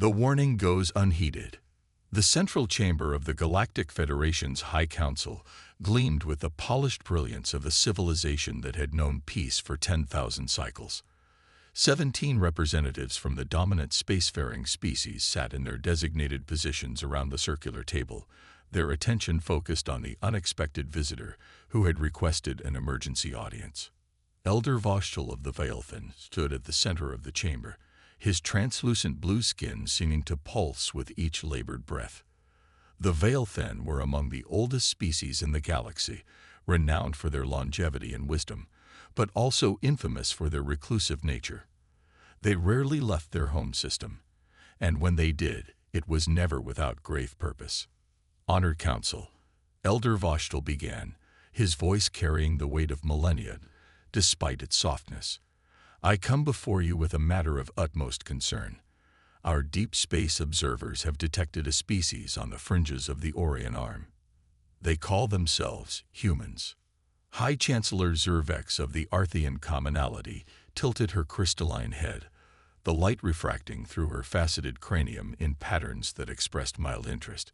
The warning goes unheeded. The central chamber of the Galactic Federation's High Council gleamed with the polished brilliance of a civilization that had known peace for 10,000 cycles. 17 representatives from the dominant spacefaring species sat in their designated positions around the circular table, their attention focused on the unexpected visitor who had requested an emergency audience. Elder Voshtel of the Veilthan stood at the center of the chamber, his translucent blue skin seeming to pulse with each labored breath. The Veilthan were among the oldest species in the galaxy, renowned for their longevity and wisdom, but also infamous for their reclusive nature. They rarely left their home system, and when they did, it was never without grave purpose. Honored Council, Elder Voshtel began, his voice carrying the weight of millennia, despite its softness. I come before you with a matter of utmost concern. Our deep space observers have detected a species on the fringes of the Orion Arm. They call themselves humans. High Chancellor Zervex of the Arthean Commonality tilted her crystalline head, the light refracting through her faceted cranium in patterns that expressed mild interest.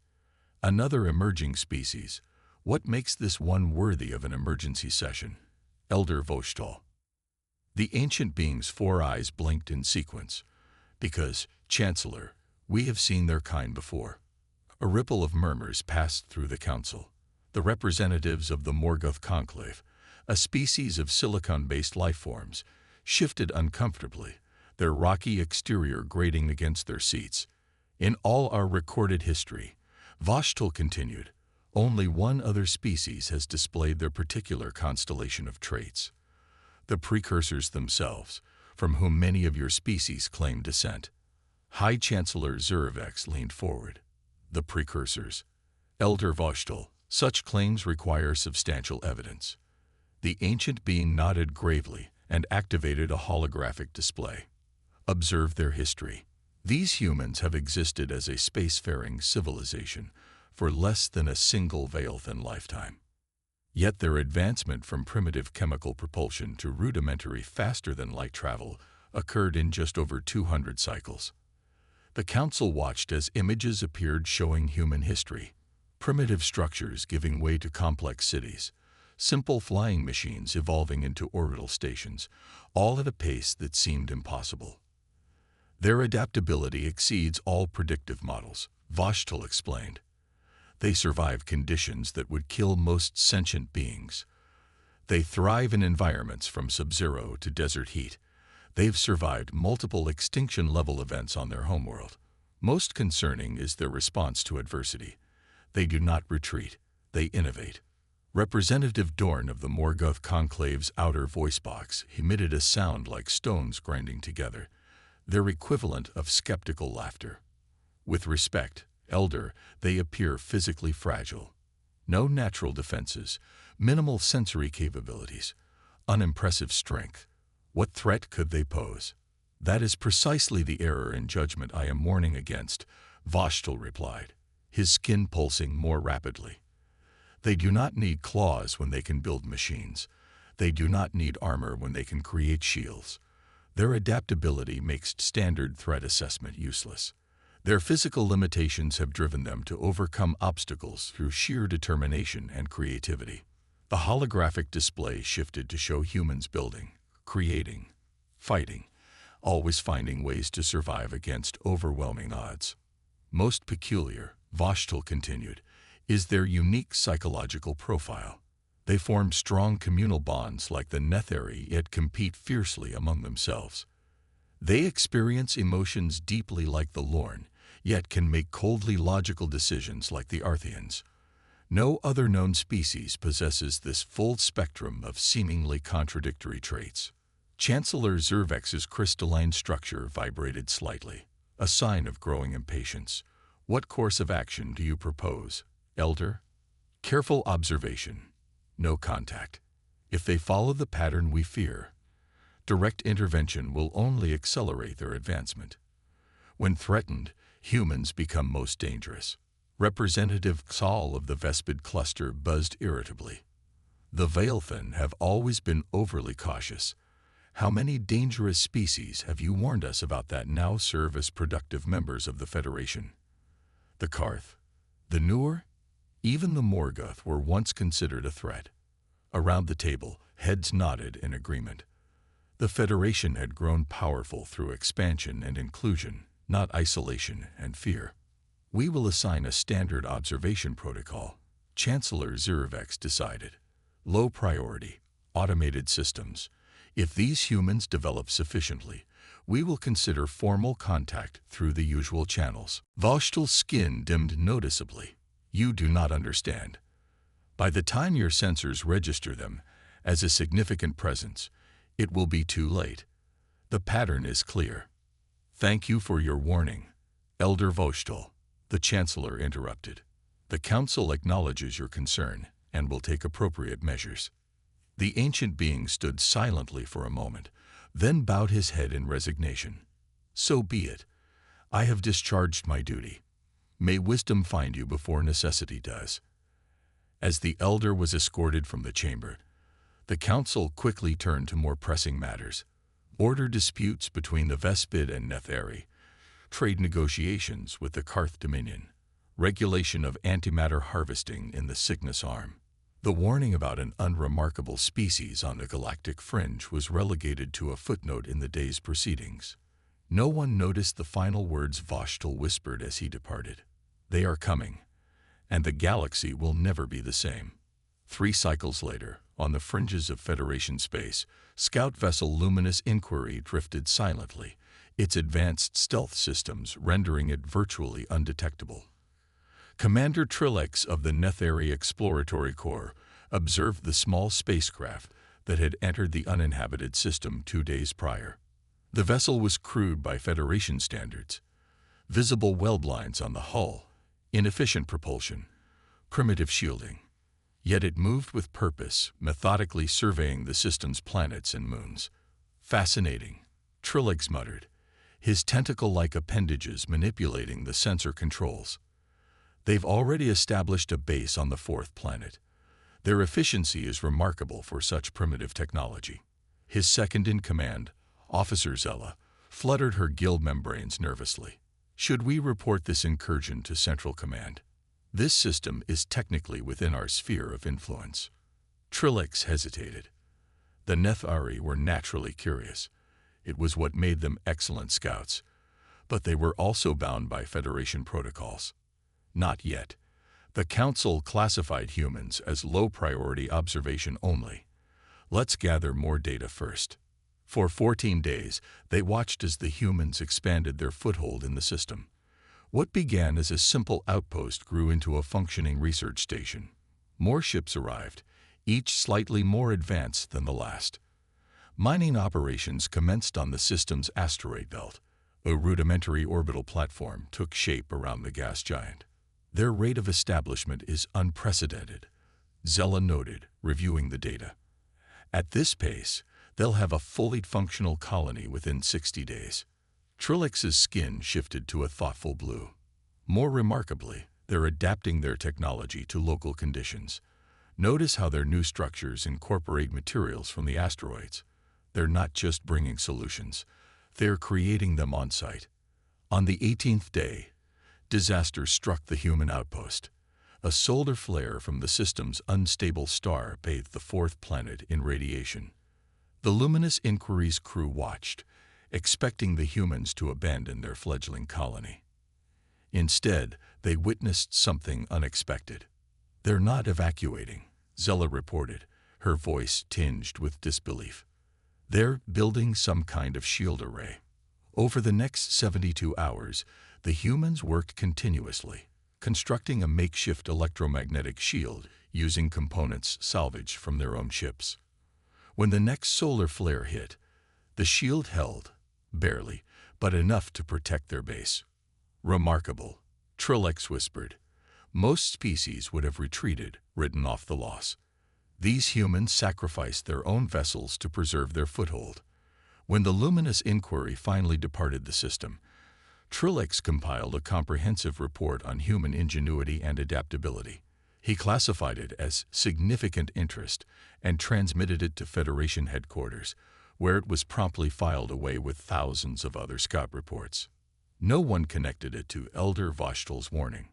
Another emerging species. What makes this one worthy of an emergency session? Elder Voshtel. The ancient being's 4 eyes blinked in sequence. Because, Chancellor, we have seen their kind before. A ripple of murmurs passed through the council. The representatives of the Morgoth Conclave, a species of silicon-based lifeforms, shifted uncomfortably, their rocky exterior grating against their seats. In all our recorded history, Voshtel continued, only one other species has displayed their particular constellation of traits. The precursors themselves, from whom many of your species claim descent. High Chancellor Zervex leaned forward. The precursors. Elder Voshtel, such claims require substantial evidence. The ancient being nodded gravely and activated a holographic display. Observe their history. These humans have existed as a spacefaring civilization for less than a single Veilthan lifetime. Yet their advancement from primitive chemical propulsion to rudimentary faster-than-light travel occurred in just over 200 cycles. The Council watched as images appeared showing human history, primitive structures giving way to complex cities, simple flying machines evolving into orbital stations, all at a pace that seemed impossible. Their adaptability exceeds all predictive models, Voshtel explained. They survive conditions that would kill most sentient beings. They thrive in environments from sub-zero to desert heat. They've survived multiple extinction-level events on their homeworld. Most concerning is their response to adversity. They do not retreat, they innovate. Representative Dorn of the Morgoth Conclave's outer voice box emitted a sound like stones grinding together, their equivalent of skeptical laughter. With respect, Elder, they appear physically fragile. No natural defenses, minimal sensory capabilities, unimpressive strength. What threat could they pose? That is precisely the error in judgment I am warning against, Voshtel replied, his skin pulsing more rapidly. They do not need claws when they can build machines. They do not need armor when they can create shields. Their adaptability makes standard threat assessment useless. Their physical limitations have driven them to overcome obstacles through sheer determination and creativity. The holographic display shifted to show humans building, creating, fighting, always finding ways to survive against overwhelming odds. Most peculiar, Voshtel continued, is their unique psychological profile. They form strong communal bonds like the Netheri, yet compete fiercely among themselves. They experience emotions deeply like the Lorn, yet can make coldly logical decisions like the Artheans. No other known species possesses this full spectrum of seemingly contradictory traits. Chancellor Zervex's crystalline structure vibrated slightly, a sign of growing impatience. What course of action do you propose, Elder? Careful observation. No contact. If they follow the pattern we fear, direct intervention will only accelerate their advancement. When threatened, humans become most dangerous. Representative Xal of the Vespid cluster buzzed irritably. The Veilthan have always been overly cautious. How many dangerous species have you warned us about that now serve as productive members of the Federation? The Karth, the Noor, even the Morgoth were once considered a threat. Around the table, heads nodded in agreement. The Federation had grown powerful through expansion and inclusion, not isolation and fear. We will assign a standard observation protocol, Chancellor Zervex decided. Low priority, automated systems. If these humans develop sufficiently, we will consider formal contact through the usual channels. Voshtel's skin dimmed noticeably. You do not understand. By the time your sensors register them as a significant presence, it will be too late. The pattern is clear. Thank you for your warning, Elder Voshtel, the Chancellor interrupted. The Council acknowledges your concern and will take appropriate measures. The ancient being stood silently for a moment, then bowed his head in resignation. So be it. I have discharged my duty. May wisdom find you before necessity does. As the elder was escorted from the chamber, the council quickly turned to more pressing matters. Order disputes between the Vespid and Netheri, trade negotiations with the Karth Dominion, regulation of antimatter harvesting in the Cygnus Arm. The warning about an unremarkable species on the galactic fringe was relegated to a footnote in the day's proceedings. No one noticed the final words Voshtel whispered as he departed. They are coming, and the galaxy will never be the same. 3 cycles later, on the fringes of Federation space, scout vessel Luminous Inquiry drifted silently, its advanced stealth systems rendering it virtually undetectable. Commander Trillex of the Netheri Exploratory Corps observed the small spacecraft that had entered the uninhabited system 2 days prior. The vessel was crude by Federation standards. Visible weld lines on the hull, inefficient propulsion, primitive shielding. Yet it moved with purpose, methodically surveying the system's planets and moons. Fascinating, Trillex muttered, his tentacle-like appendages manipulating the sensor controls. They've already established a base on the 4th planet. Their efficiency is remarkable for such primitive technology. His second-in-command, Officer Zella, fluttered her gill membranes nervously. Should we report this incursion to Central Command? This system is technically within our sphere of influence. Trillex hesitated. The Nethari were naturally curious. It was what made them excellent scouts. But they were also bound by Federation protocols. Not yet. The Council classified humans as low-priority observation only. Let's gather more data first. For 14 days, they watched as the humans expanded their foothold in the system. What began as a simple outpost grew into a functioning research station. More ships arrived, each slightly more advanced than the last. Mining operations commenced on the system's asteroid belt. A rudimentary orbital platform took shape around the gas giant. Their rate of establishment is unprecedented, Zella noted, reviewing the data. At this pace, they'll have a fully functional colony within 60 days. Trillex's skin shifted to a thoughtful blue. More remarkably, they're adapting their technology to local conditions. Notice how their new structures incorporate materials from the asteroids. They're not just bringing solutions, they're creating them on site. On the 18th day, disaster struck the human outpost. A solar flare from the system's unstable star bathed the 4th planet in radiation. The Luminous Inquiry's crew watched, expecting the humans to abandon their fledgling colony. Instead, they witnessed something unexpected. They're not evacuating, Zella reported, her voice tinged with disbelief. They're building some kind of shield array. Over the next 72 hours, the humans worked continuously, constructing a makeshift electromagnetic shield using components salvaged from their own ships. When the next solar flare hit, the shield held, barely, but enough to protect their base. Remarkable, Trillex whispered. Most species would have retreated, written off the loss. These humans sacrificed their own vessels to preserve their foothold. When the Luminous Inquiry finally departed the system, Trillex compiled a comprehensive report on human ingenuity and adaptability. He classified it as significant interest and transmitted it to Federation headquarters, where it was promptly filed away with thousands of other scout reports. No one connected it to Elder Voshtel's warning.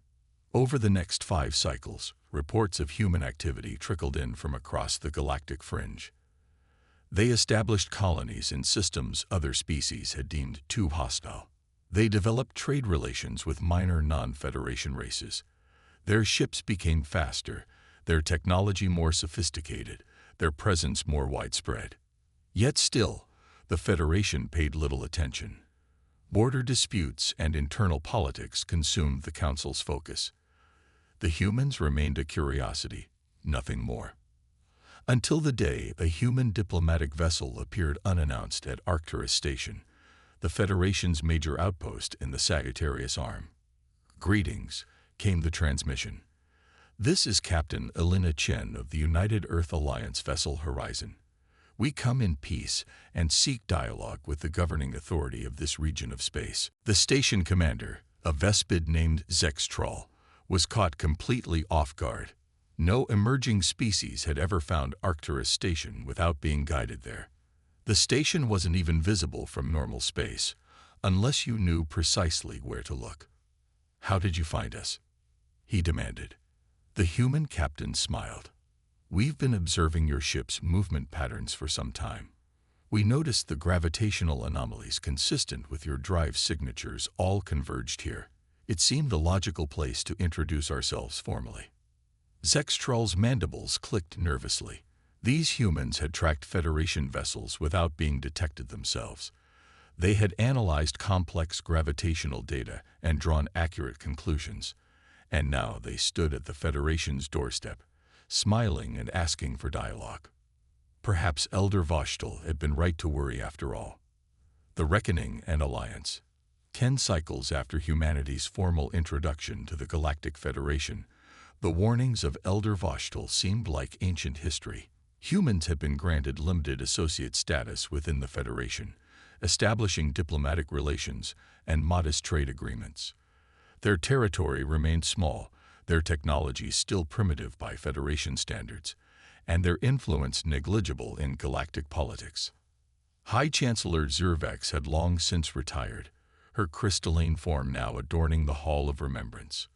Over the next 5 cycles, reports of human activity trickled in from across the galactic fringe. They established colonies in systems other species had deemed too hostile. They developed trade relations with minor non-Federation races. Their ships became faster, their technology more sophisticated, their presence more widespread. Yet still, the Federation paid little attention. Border disputes and internal politics consumed the Council's focus. The humans remained a curiosity, nothing more. Until the day a human diplomatic vessel appeared unannounced at Arcturus Station, the Federation's major outpost in the Sagittarius Arm. "Greetings," came the transmission. "This is Captain Elena Chen of the United Earth Alliance vessel Horizon. We come in peace and seek dialogue with the governing authority of this region of space." The station commander, a Vespid named Zextral, was caught completely off guard. No emerging species had ever found Arcturus Station without being guided there. The station wasn't even visible from normal space, unless you knew precisely where to look. "How did you find us?" he demanded. The human captain smiled. "We've been observing your ship's movement patterns for some time. We noticed the gravitational anomalies consistent with your drive signatures all converged here. It seemed the logical place to introduce ourselves formally." Zextral's mandibles clicked nervously. These humans had tracked Federation vessels without being detected themselves. They had analyzed complex gravitational data and drawn accurate conclusions. And now they stood at the Federation's doorstep, smiling and asking for dialogue. Perhaps Elder Voshtel had been right to worry after all. The Reckoning and Alliance. 10 cycles after humanity's formal introduction to the Galactic Federation, the warnings of Elder Voshtel seemed like ancient history. Humans had been granted limited associate status within the Federation, establishing diplomatic relations and modest trade agreements. Their territory remained small, their technology still primitive by Federation standards, and their influence negligible in galactic politics. High Chancellor Zervex had long since retired, her crystalline form now adorning the Hall of Remembrance.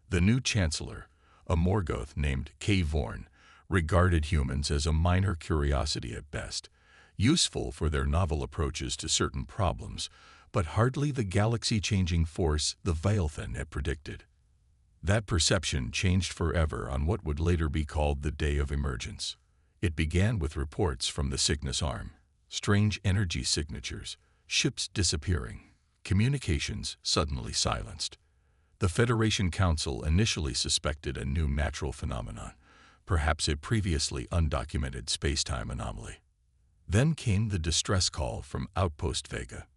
The new Chancellor, a Morgoth named K. Vorn, regarded humans as a minor curiosity at best, useful for their novel approaches to certain problems, but hardly the galaxy-changing force the Veilthan had predicted. That perception changed forever on what would later be called the Day of Emergence. It began with reports from the Cygnus Arm, strange energy signatures, ships disappearing, communications suddenly silenced. The Federation Council initially suspected a new natural phenomenon, perhaps a previously undocumented space-time anomaly. Then came the distress call from Outpost Vega.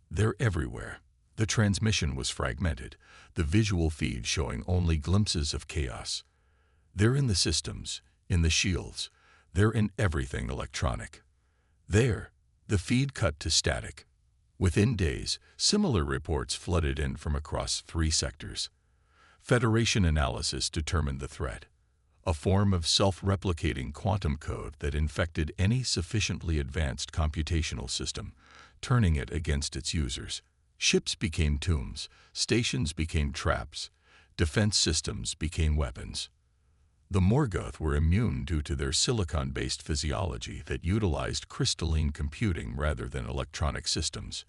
"They're everywhere." The transmission was fragmented, the visual feed showing only glimpses of chaos. "They're in the systems, in the shields, they're in everything electronic." There, the feed cut to static. Within days, similar reports flooded in from across 3 sectors. Federation analysis determined the threat, a form of self-replicating quantum code that infected any sufficiently advanced computational system, turning it against its users. Ships became tombs, stations became traps, defense systems became weapons. The Morgoth were immune due to their silicon-based physiology that utilized crystalline computing rather than electronic systems.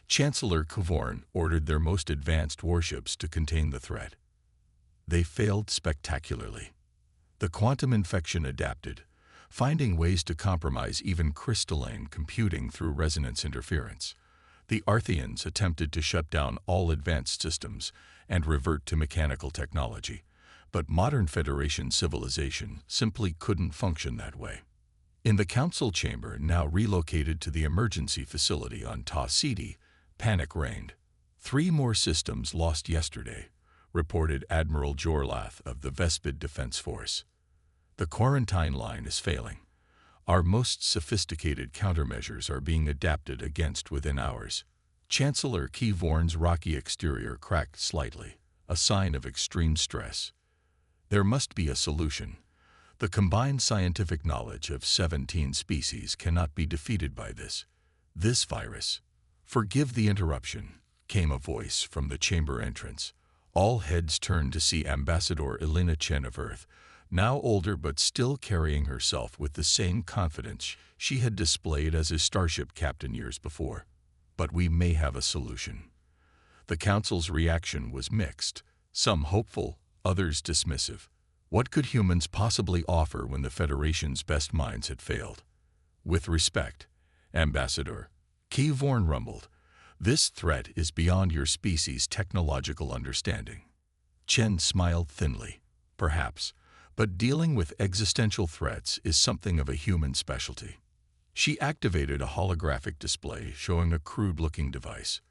Chancellor Kvorn ordered their most advanced warships to contain the threat. They failed spectacularly. The quantum infection adapted, finding ways to compromise even crystalline computing through resonance interference. The Artheans attempted to shut down all advanced systems and revert to mechanical technology, but modern Federation civilization simply couldn't function that way. In the Council chamber, now relocated to the emergency facility on Ta Sidi, panic reigned. 3 more systems lost yesterday, reported Admiral Jorlath of the Vespid Defense Force. The quarantine line is failing. Our most sophisticated countermeasures are being adapted against within hours. Chancellor Kvorn's rocky exterior cracked slightly, a sign of extreme stress. There must be a solution. The combined scientific knowledge of 17 species cannot be defeated by this virus. Forgive the interruption, came a voice from the chamber entrance. All heads turned to see Ambassador Elena Chen of Earth, now older but still carrying herself with the same confidence she had displayed as a starship captain years before. But we may have a solution. The Council's reaction was mixed, some hopeful, others dismissive. What could humans possibly offer when the Federation's best minds had failed? With respect, Ambassador, Keyvorn rumbled, this threat is beyond your species' technological understanding. Chen smiled thinly. Perhaps, but dealing with existential threats is something of a human specialty. She activated a holographic display showing a crude-looking device.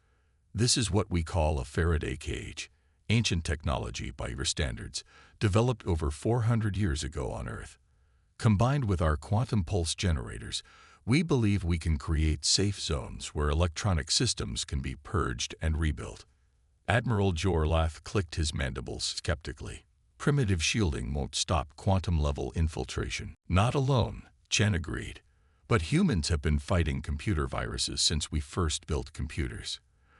This is what we call a Faraday cage, ancient technology by your standards, developed over 400 years ago on Earth. Combined with our quantum pulse generators, we believe we can create safe zones where electronic systems can be purged and rebuilt. Admiral Jorlath clicked his mandibles skeptically. Primitive shielding won't stop quantum-level infiltration. Not alone, Chen agreed. But humans have been fighting computer viruses since we first built computers.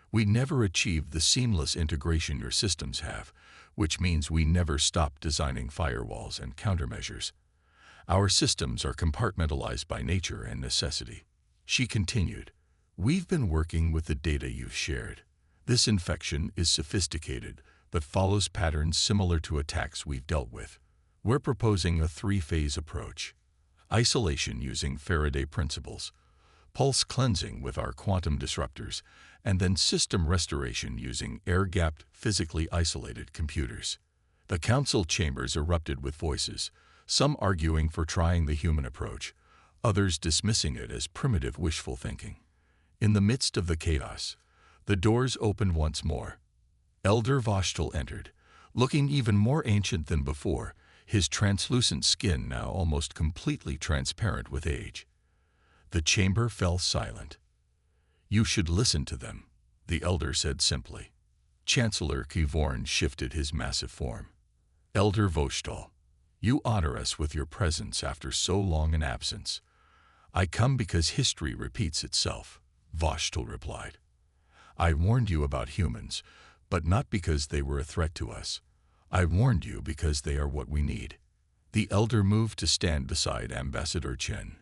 We never achieved the seamless integration your systems have, which means we never stopped designing firewalls and countermeasures. Our systems are compartmentalized by nature and necessity. She continued, we've been working with the data you've shared. This infection is sophisticated, but follows patterns similar to attacks we've dealt with. We're proposing a three-phase approach. Isolation using Faraday principles, pulse cleansing with our quantum disruptors, and then system restoration using air-gapped, physically isolated computers. The council chambers erupted with voices, some arguing for trying the human approach, others dismissing it as primitive wishful thinking. In the midst of the chaos, the doors opened once more. Elder Voshtel entered, looking even more ancient than before, his translucent skin now almost completely transparent with age. The chamber fell silent. You should listen to them, the elder said simply. Chancellor Keyvorn shifted his massive form. Elder Voshtel, you honor us with your presence after so long an absence. I come because history repeats itself, Voshtel replied. I warned you about humans, but not because they were a threat to us. I warned you because they are what we need. The elder moved to stand beside Ambassador Chen.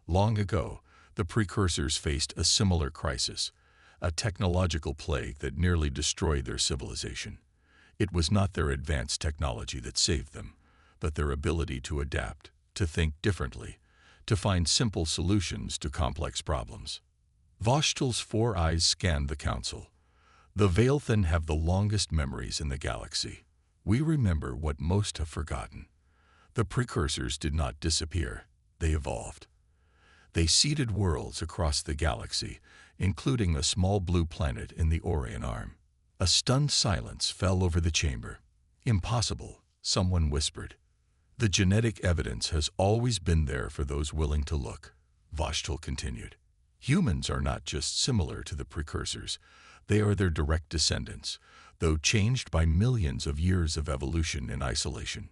Long ago, the precursors faced a similar crisis, a technological plague that nearly destroyed their civilization. It was not their advanced technology that saved them, but their ability to adapt, to think differently, to find simple solutions to complex problems. Voshtel's 4 eyes scanned the council. The Veilthen have the longest memories in the galaxy. We remember what most have forgotten. The precursors did not disappear, they evolved. They seeded worlds across the galaxy, including a small blue planet in the Orion Arm. A stunned silence fell over the chamber. Impossible, someone whispered. The genetic evidence has always been there for those willing to look, Voshtel continued. Humans are not just similar to the precursors, they are their direct descendants, though changed by millions of years of evolution in isolation.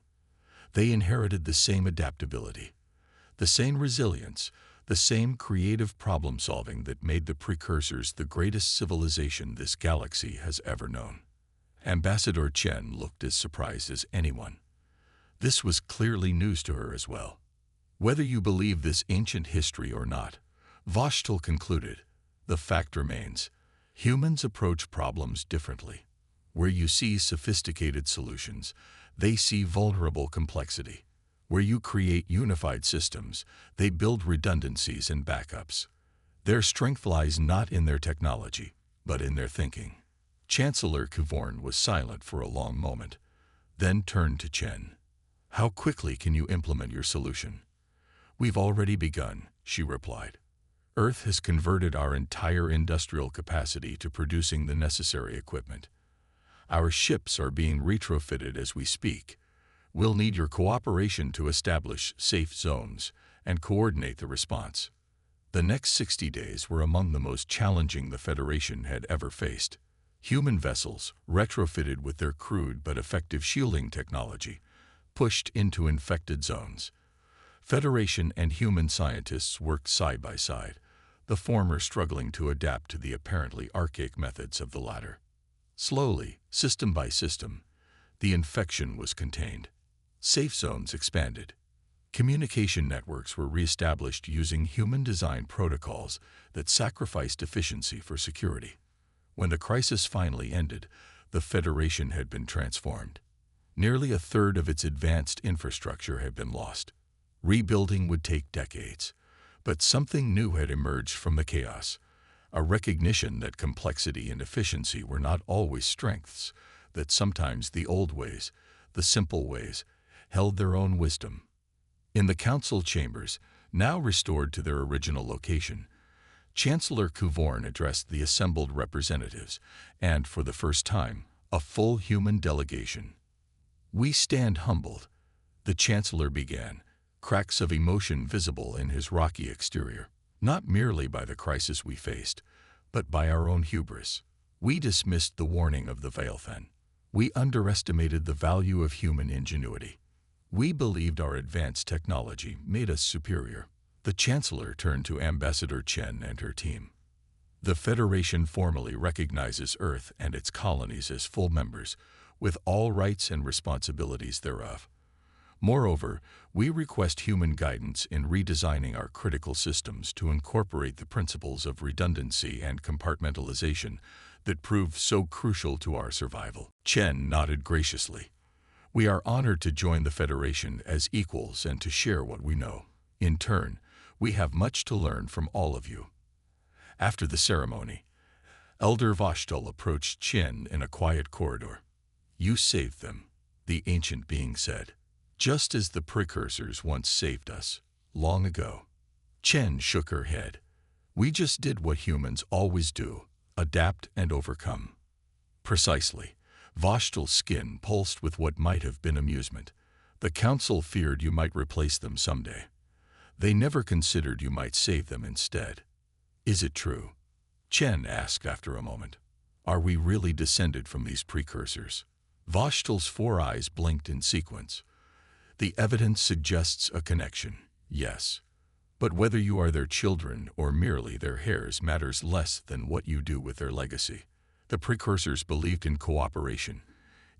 They inherited the same adaptability, the same resilience, the same creative problem-solving that made the precursors the greatest civilization this galaxy has ever known. Ambassador Chen looked as surprised as anyone. This was clearly news to her as well. Whether you believe this ancient history or not, Voshtel concluded, the fact remains, humans approach problems differently. Where you see sophisticated solutions, they see vulnerable complexity. Where you create unified systems, they build redundancies and backups. Their strength lies not in their technology, but in their thinking. Chancellor Keyvorn was silent for a long moment, then turned to Chen. How quickly can you implement your solution? We've already begun, she replied. Earth has converted our entire industrial capacity to producing the necessary equipment. Our ships are being retrofitted as we speak. We'll need your cooperation to establish safe zones and coordinate the response. The next 60 days were among the most challenging the Federation had ever faced. Human vessels, retrofitted with their crude but effective shielding technology, pushed into infected zones. Federation and human scientists worked side by side, the former struggling to adapt to the apparently archaic methods of the latter. Slowly, system by system, the infection was contained. Safe zones expanded. Communication networks were reestablished using human-designed protocols that sacrificed efficiency for security. When the crisis finally ended, the Federation had been transformed. Nearly a third of its advanced infrastructure had been lost. Rebuilding would take decades, but something new had emerged from the chaos, a recognition that complexity and efficiency were not always strengths, that sometimes the old ways, the simple ways, held their own wisdom. In the council chambers, now restored to their original location, Chancellor Kuvorn addressed the assembled representatives, and, for the first time, a full human delegation. "We stand humbled," the Chancellor began, cracks of emotion visible in his rocky exterior, "not merely by the crisis we faced, but by our own hubris. We dismissed the warning of the Veilfen. We underestimated the value of human ingenuity. We believed our advanced technology made us superior." The Chancellor turned to Ambassador Chen and her team. "The Federation formally recognizes Earth and its colonies as full members, with all rights and responsibilities thereof. Moreover, we request human guidance in redesigning our critical systems to incorporate the principles of redundancy and compartmentalization that prove so crucial to our survival." Chen nodded graciously. "We are honored to join the Federation as equals and to share what we know. In turn, we have much to learn from all of you." After the ceremony, Elder Voshtel approached Chen in a quiet corridor. "You saved them," the ancient being said, "just as the precursors once saved us, long ago." Chen shook her head. "We just did what humans always do, adapt and overcome." "Precisely." Voshtel's skin pulsed with what might have been amusement. "The Council feared you might replace them someday. They never considered you might save them instead." "Is it true?" Chen asked after a moment. "Are we really descended from these precursors?" Voshtel's four eyes blinked in sequence. "The evidence suggests a connection, yes. But whether you are their children or merely their heirs matters less than what you do with their legacy. The precursors believed in cooperation,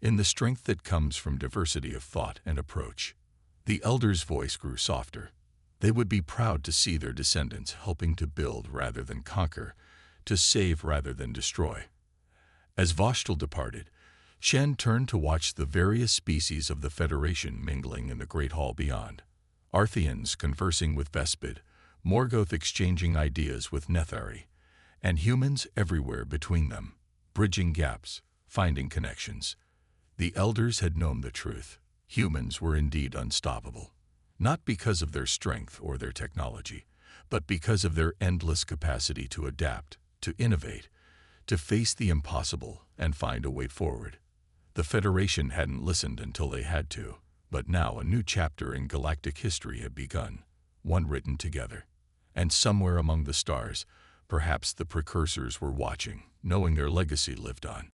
in the strength that comes from diversity of thought and approach." The elder's voice grew softer. "They would be proud to see their descendants helping to build rather than conquer, to save rather than destroy." As Voshtel departed, Shen turned to watch the various species of the Federation mingling in the Great Hall beyond. Arthians conversing with Vespid, Morgoth exchanging ideas with Nethari, and humans everywhere between them, bridging gaps, finding connections. The elders had known the truth. Humans were indeed unstoppable. Not because of their strength or their technology, but because of their endless capacity to adapt, to innovate, to face the impossible and find a way forward. The Federation hadn't listened until they had to, but now a new chapter in galactic history had begun, one written together. And somewhere among the stars, perhaps the precursors were watching, knowing their legacy lived on.